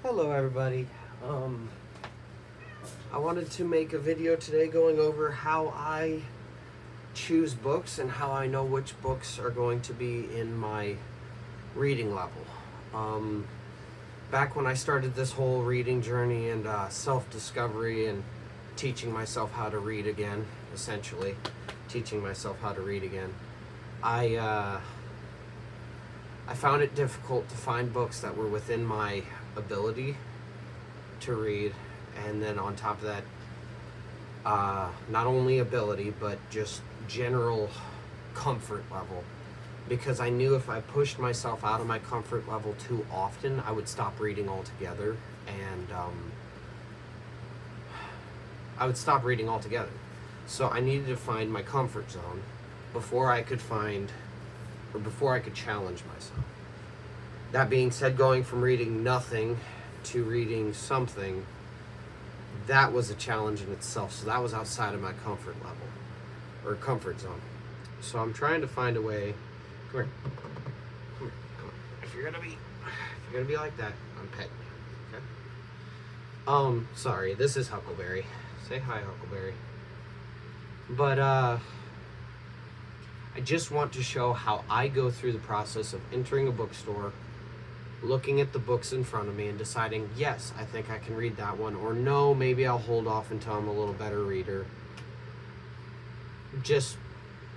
Hello everybody. I wanted to make a video today going over how I choose books and how I know which books are going to be in my reading level. Back when I started this whole reading journey and self-discovery and teaching myself how to read again, essentially teaching myself how to read again, I found it difficult to find books that were within my ability to read, and then on top of that, not only ability but just general comfort level, because I knew if I pushed myself out of my comfort level too often, I would stop reading altogether, and so I needed to find my comfort zone before I could challenge myself. That being said, going from reading nothing to reading something, that was a challenge in itself. So that was outside of my comfort level, or comfort zone. So I'm trying to find a way. Come here. Come here. Come on. If you're gonna be like that, I'm petting you. Okay. Sorry, this is Huckleberry. Say hi, Huckleberry. But I just want to show how I go through the process of entering a bookstore, looking at the books in front of me and deciding, yes, I think I can read that one, or no, maybe I'll hold off until I'm a little better reader, just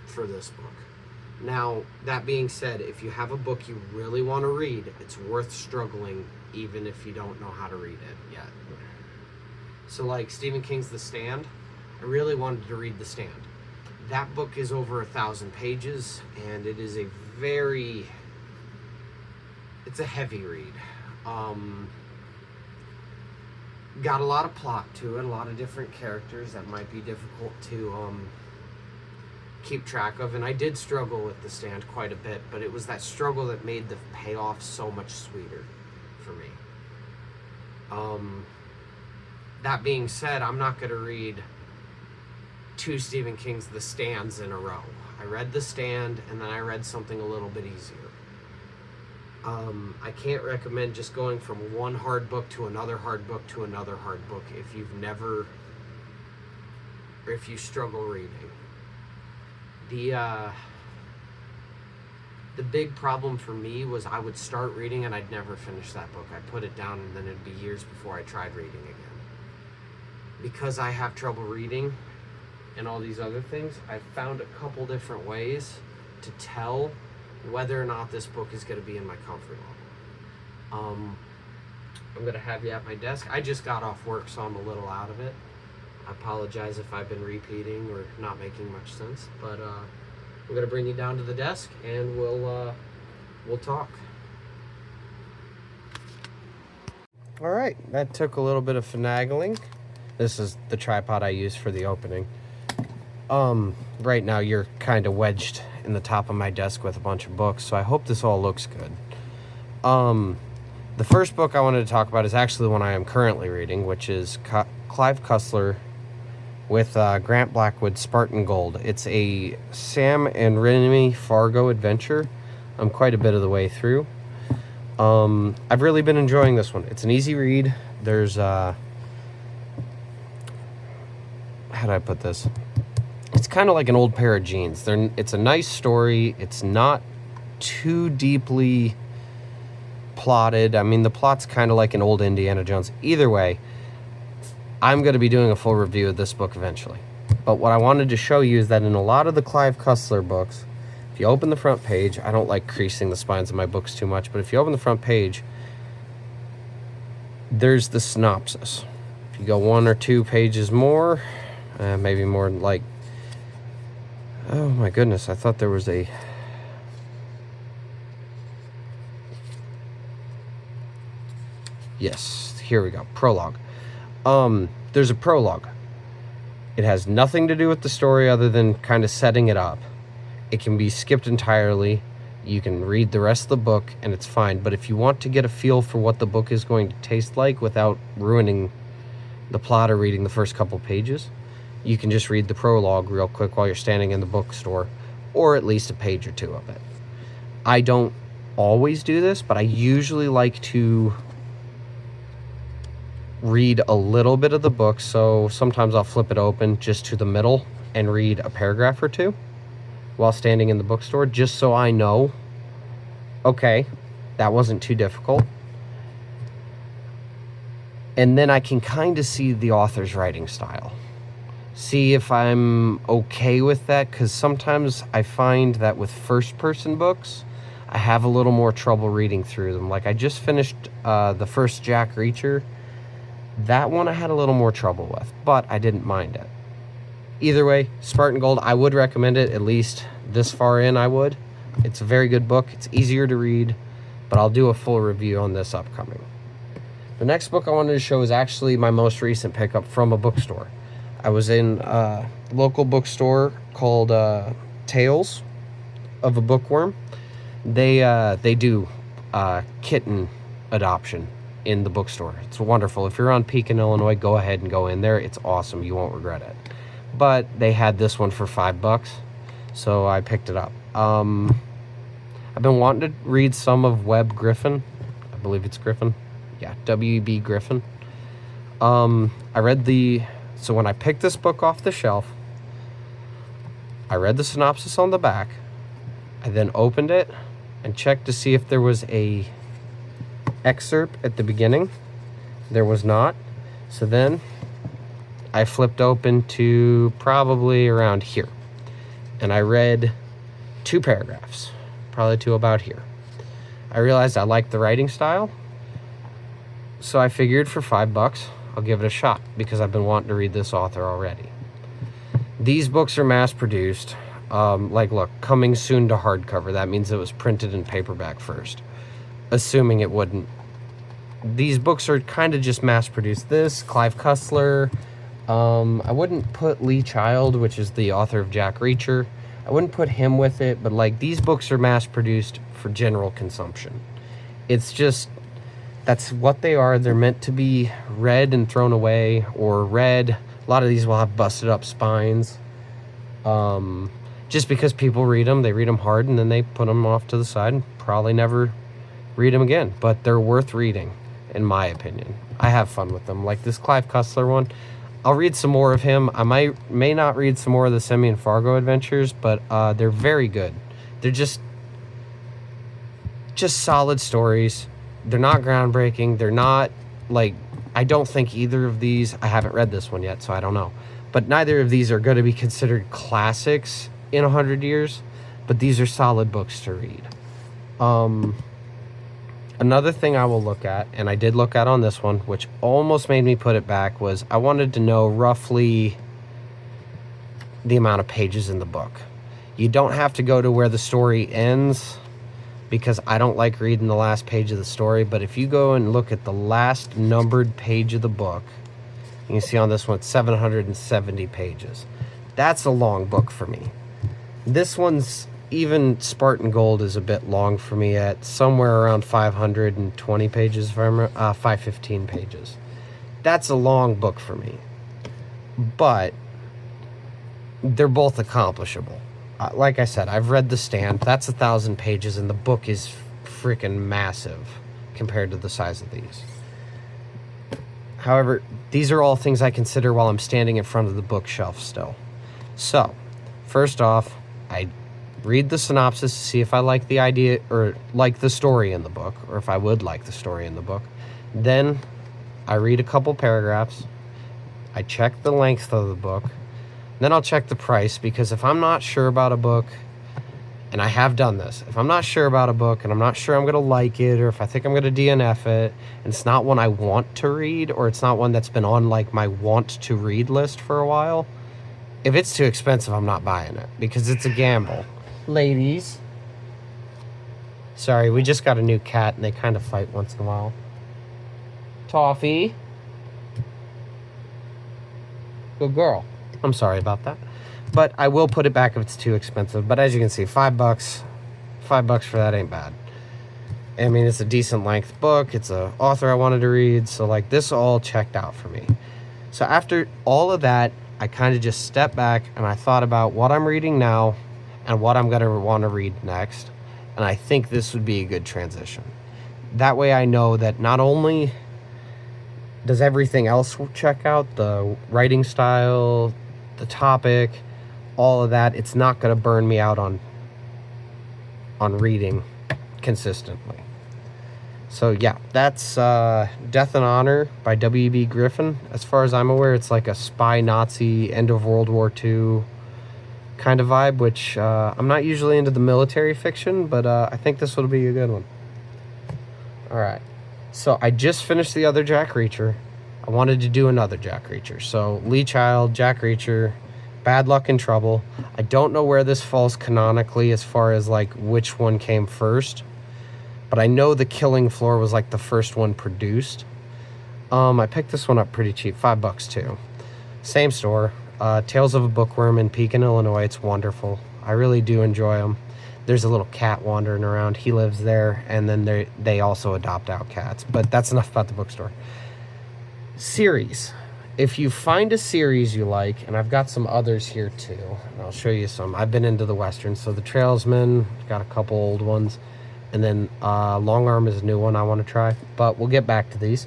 for this book. Now, that being said, if you have a book you really want to read, it's worth struggling even if you don't know how to read it yet. So like Stephen King's The Stand, I really wanted to read The Stand. That book is over 1,000 pages, and it is it's a heavy read. Got a lot of plot to it, a lot of different characters that might be difficult to keep track of, and I did struggle with The Stand quite a bit, but it was that struggle that made the payoff so much sweeter for me. That being said, I'm not going to read 2 Stephen King's The Stands in a row. I read The Stand, and then I read something a little bit easier. I can't recommend just going from one hard book to another hard book to another hard book if you struggle reading. The big problem for me was I would start reading and I'd never finish that book. I'd put it down, and then it'd be years before I tried reading again. Because I have trouble reading and all these other things, I've found a couple different ways to tell whether or not this book is going to be in my comfort level. I'm going to have you at my desk. I just got off work, so I'm a little out of it. I apologize if I've been repeating or not making much sense, but I'm going to bring you down to the desk, and we'll talk. All right, that took a little bit of finagling. This is the tripod I use for the opening. Right now you're kind of wedged in the top of my desk with a bunch of books, so I hope this all looks good. The first book I wanted to talk about is actually the one I am currently reading, which is Clive Cussler with Grant Blackwood's Spartan Gold. It's a Sam and Remy Fargo adventure. I'm quite a bit of the way through. I've really been enjoying this one. It's an easy read. There's how do I put this? It's kind of like an old pair of jeans. It's a nice story. It's not too deeply plotted. I mean, the plot's kind of like an old Indiana Jones. Either way, I'm going to be doing a full review of this book eventually. But what I wanted to show you is that in a lot of the Clive Cussler books, if you open the front page, I don't like creasing the spines of my books too much, but if you open the front page, there's the synopsis. If you go 1 or 2 pages more, maybe more, like, oh my goodness, I thought there was a... Yes, here we go, prologue. There's a prologue. It has nothing to do with the story other than kind of setting it up. It can be skipped entirely. You can read the rest of the book and it's fine. But if you want to get a feel for what the book is going to taste like without ruining the plot or reading the first couple pages, you can just read the prologue real quick while you're standing in the bookstore, or at least a page or 2 of it. I don't always do this, but I usually like to read a little bit of the book. So sometimes I'll flip it open just to the middle and read a paragraph or two while standing in the bookstore, just so I know, okay, that wasn't too difficult. And then I can kind of see the author's writing style. See if I'm okay with that, because sometimes I find that with first-person books, I have a little more trouble reading through them. Like I just finished the first Jack Reacher. That one I had a little more trouble with, but I didn't mind it. Either way, Spartan Gold, I would recommend it, at least this far in I would. It's a very good book. It's easier to read, but I'll do a full review on this upcoming. The next book I wanted to show is actually my most recent pickup from a bookstore. I was in a local bookstore called Tales of a Bookworm. They do kitten adoption in the bookstore. It's wonderful. If you're on Pekin, Illinois, go ahead and go in there. It's awesome. You won't regret it. But they had this one for $5, so I picked it up. I've been wanting to read some of Webb Griffin. I believe it's Griffin. Yeah, W.B. Griffin. So when I picked this book off the shelf, I read the synopsis on the back. I then opened it and checked to see if there was a excerpt at the beginning. There was not. So then I flipped open to probably around here, and I read 2 paragraphs, probably to about here. I realized I liked the writing style, so I figured for $5 I'll give it a shot, because I've been wanting to read this author already. These books are mass produced. Look, coming soon to hardcover. That means it was printed in paperback first, assuming it wouldn't. These books are kind of just mass produced. This, Clive Cussler. I wouldn't put Lee Child, which is the author of Jack Reacher. I wouldn't put him with it, but like these books are mass produced for general consumption. It's just, that's what they are. They're meant to be read and thrown away, or read. A lot of these will have busted up spines. Just because people read them, they read them hard, and then they put them off to the side and probably never read them again. But they're worth reading, in my opinion. I have fun with them. Like this Clive Cussler one, I'll read some more of him. I may not read some more of the Simeon Fargo adventures, but they're very good. They're just solid stories. They're not groundbreaking. They're not, like, I don't think either of these, I haven't read this one yet, so I don't know. But neither of these are going to be considered classics in 100 years, but these are solid books to read. Another thing I will look at, and I did look at on this one, which almost made me put it back, was I wanted to know roughly the amount of pages in the book. You don't have to go to where the story ends, because I don't like reading the last page of the story, but if you go and look at the last numbered page of the book, you can see on this one, it's 770 pages. That's a long book for me. This one's, even Spartan Gold is a bit long for me at somewhere around 520 pages, 515 pages. That's a long book for me. But they're both accomplishable. Like I said, I've read The Stand. That's 1,000 pages, and the book is freaking massive compared to the size of these. However, these are all things I consider while I'm standing in front of the bookshelf still. So, first off, I read the synopsis to see if I like the idea or like the story in the book, or if I would like the story in the book. Then I read a couple paragraphs. I check the length of the book. Then I'll check the price, because if I'm not sure about a book, and I have done this, if I'm not sure about a book and I'm not sure I'm going to like it, or if I think I'm going to DNF it, and it's not one I want to read, or it's not one that's been on like my want to read list for a while, if it's too expensive, I'm not buying it, because it's a gamble. Ladies. Sorry, we just got a new cat and they kind of fight once in a while. Toffee. Good girl. I'm sorry about that. But I will put it back if it's too expensive. But as you can see, $5 for that ain't bad. I mean, it's a decent length book. It's an author I wanted to read. So, like, this all checked out for me. So after all of that, I kind of just stepped back and I thought about what I'm reading now and what I'm going to want to read next. And I think this would be a good transition. That way I know that not only does everything else check out? The writing style, the topic, all of that. It's not going to burn me out on reading consistently. So yeah, that's Death and Honor by W.B. Griffin. As far as I'm aware, it's like a spy Nazi end of World War II kind of vibe, which I'm not usually into the military fiction, but I think this would be a good one. All right. So I just finished the other Jack Reacher. I wanted to do another Jack Reacher. So Lee Child, Jack Reacher, Bad Luck and Trouble. I don't know where this falls canonically as far as like which one came first, but I know The Killing Floor was like the first one produced. I picked this one up pretty cheap, $5 too. Same store. Tales of a Bookworm in Pekin, Illinois. It's wonderful. I really do enjoy them. There's a little cat wandering around. He lives there, and then they also adopt out cats. But that's enough about the bookstore. Series. If you find a series you like, and I've got some others here too, and I'll show you some. I've been into the Westerns, so The Trailsman, got a couple old ones, and then Long Arm is a new one I want to try, but we'll get back to these.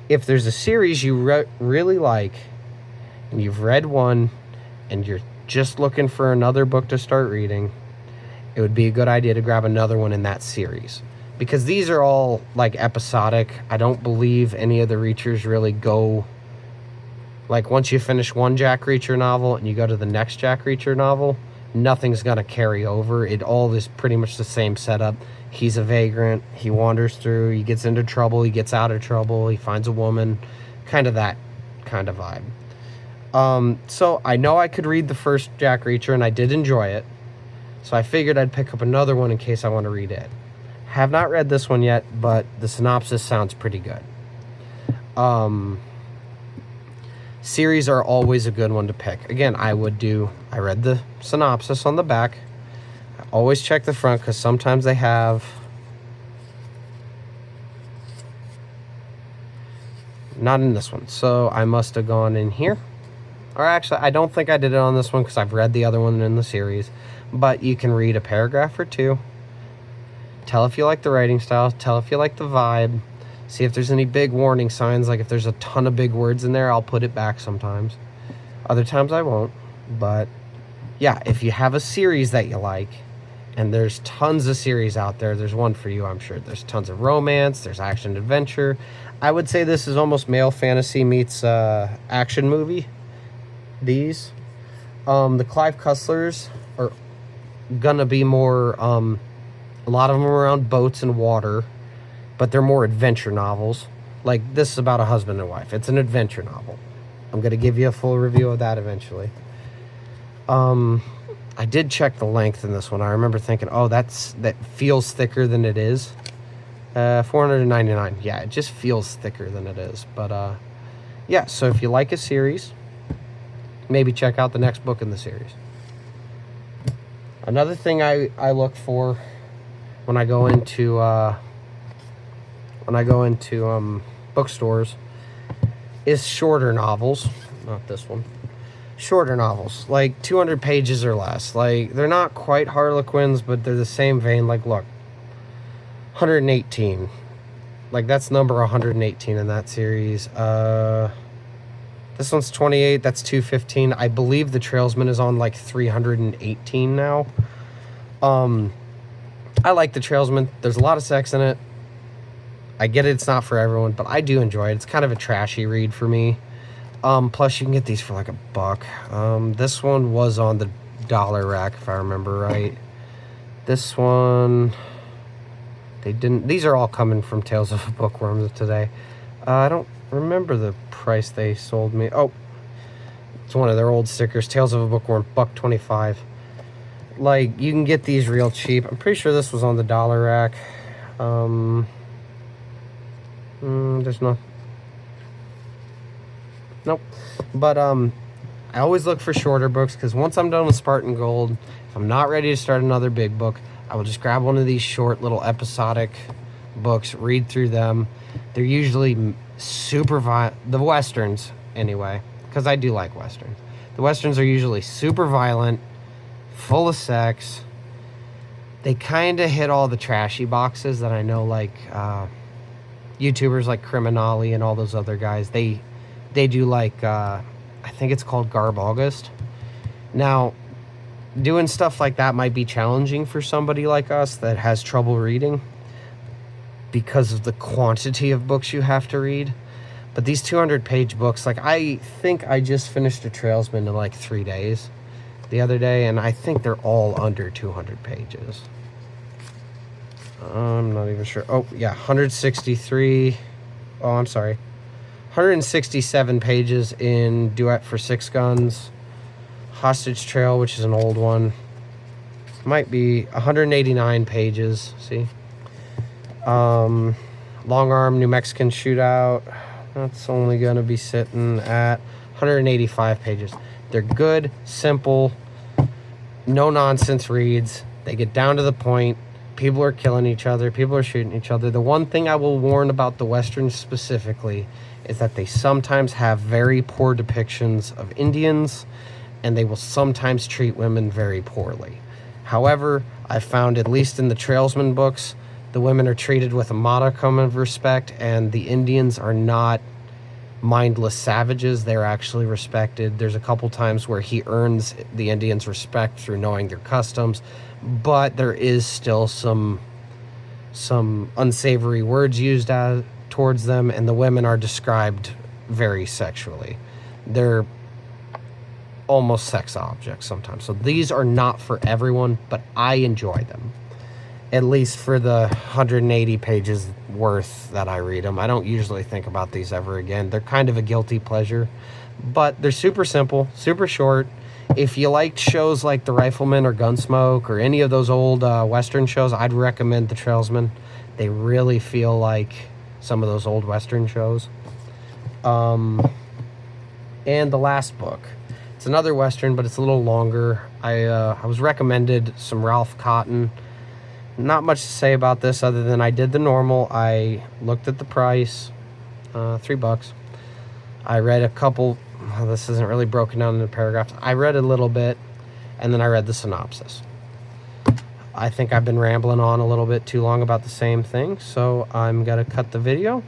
If there's a series you really like, and you've read one, and you're just looking for another book to start reading, it would be a good idea to grab another one in that series. Because these are all like episodic. I don't believe any of the Reachers really go, like once you finish one Jack Reacher novel and you go to the next Jack Reacher novel, nothing's going to carry over. It all is pretty much the same setup. He's a vagrant. He wanders through. He gets into trouble. He gets out of trouble. He finds a woman. Kind of that kind of vibe. So I know I could read the first Jack Reacher, and I did enjoy it. So I figured I'd pick up another one in case I want to read it. Have not read this one yet, but the synopsis sounds pretty good. Series are always a good one to pick. Again, I read the synopsis on the back. I always check the front because sometimes they have not in this one. So I must have gone in here. Or actually, I don't think I did it on this one because I've read the other one in the series. But you can read a paragraph or two. Tell if you like the writing style. Tell if you like the vibe. See if there's any big warning signs. Like if there's a ton of big words in there, I'll put it back sometimes. Other times I won't. But yeah, if you have a series that you like, and there's tons of series out there, there's one for you, I'm sure. There's tons of romance. There's action adventure. I would say this is almost male fantasy meets action movie. These. The Clive Cusslers are gonna be more, a lot of them are around boats and water, but they're more adventure novels. Like this is about a husband and wife. It's an adventure novel. I'm gonna give you a full review of that eventually. I did check the length in this one. I remember thinking, oh, that feels thicker than it is. 499. Yeah, it just feels thicker than it is. But yeah, so if you like a series, maybe check out the next book in the series. Another thing I look for when I go into bookstores is shorter novels. Not this one. Shorter novels, like 200 pages or less. Like they're not quite Harlequins, but they're the same vein. Like look, 118. Like that's number 118 in that series. This one's 28. That's 215. I believe The Trailsman is on like 318 now. I like The Trailsman. There's a lot of sex in it. I get it, it's not for everyone, but I do enjoy it. It's kind of a trashy read for me. Plus, you can get these for like $1. This one was on the dollar rack, if I remember right. This one, they didn't. These are all coming from Tales of a Bookworm today. I don't remember the price they sold me. Oh, it's one of their old stickers. Tales of a Bookworm, $1.25. Like, you can get these real cheap. I'm pretty sure this was on the dollar rack. There's no... Nope. But, I always look for shorter books, because once I'm done with Spartan Gold, if I'm not ready to start another big book, I will just grab one of these short little episodic books, read through them. They're usually super violent. The Westerns, anyway, because I do like Westerns. The Westerns are usually super violent, full of sex. They kind of hit all the trashy boxes that I know, like, YouTubers like Criminali and all those other guys, they do like, I think it's called Garb August. Now, doing stuff like that might be challenging for somebody like us that has trouble reading because of the quantity of books you have to read. But these 200-page books, like, I think I just finished a Trailsman in like 3 days the other day, and I think they're all under 200 pages. I'm not even sure. Oh, yeah, 163. Oh, I'm sorry. 167 pages in Duet for Six Guns. Hostage Trail, which is an old one. Might be 189 pages. See? Long Arm, New Mexican Shootout. That's only going to be sitting at 185 pages. They're good, simple, no-nonsense reads. They get down to the point. People are killing each other. People are shooting each other. The one thing I will warn about the Westerns specifically is that they sometimes have very poor depictions of Indians, and they will sometimes treat women very poorly. However, I found, at least in the Trailsman books, the women are treated with a modicum of respect, and the Indians are not mindless savages. They're actually respected. There's a couple times where he earns the Indians' respect through knowing their customs, but there is still some unsavory words used towards them, and the women are described very sexually. They're almost sex objects sometimes. So these are not for everyone, but I enjoy them. At least for the 180 pages worth that I read them. I don't usually think about these ever again. They're kind of a guilty pleasure, but they're super simple, super short. If you liked shows like The Rifleman or Gunsmoke or any of those old Western shows, I'd recommend The Trailsman. They really feel like some of those old Western shows. And the last book. It's another Western, but it's a little longer. I was recommended some Ralph Cotton. Not much to say about this other than I did the normal. I looked at the price, $3. I read a couple. Well, this isn't really broken down into paragraphs. I read a little bit, and then I read the synopsis. I think I've been rambling on a little bit too long about the same thing, so I'm going to cut the video,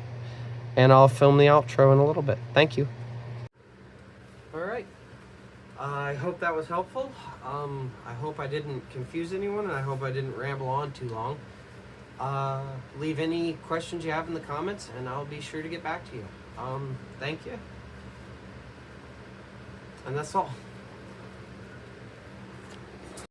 and I'll film the outro in a little bit. Thank you. All right. I hope that was helpful. I hope I didn't confuse anyone, and I hope I didn't ramble on too long. Leave any questions you have in the comments, and I'll be sure to get back to you. Thank you. And that's all.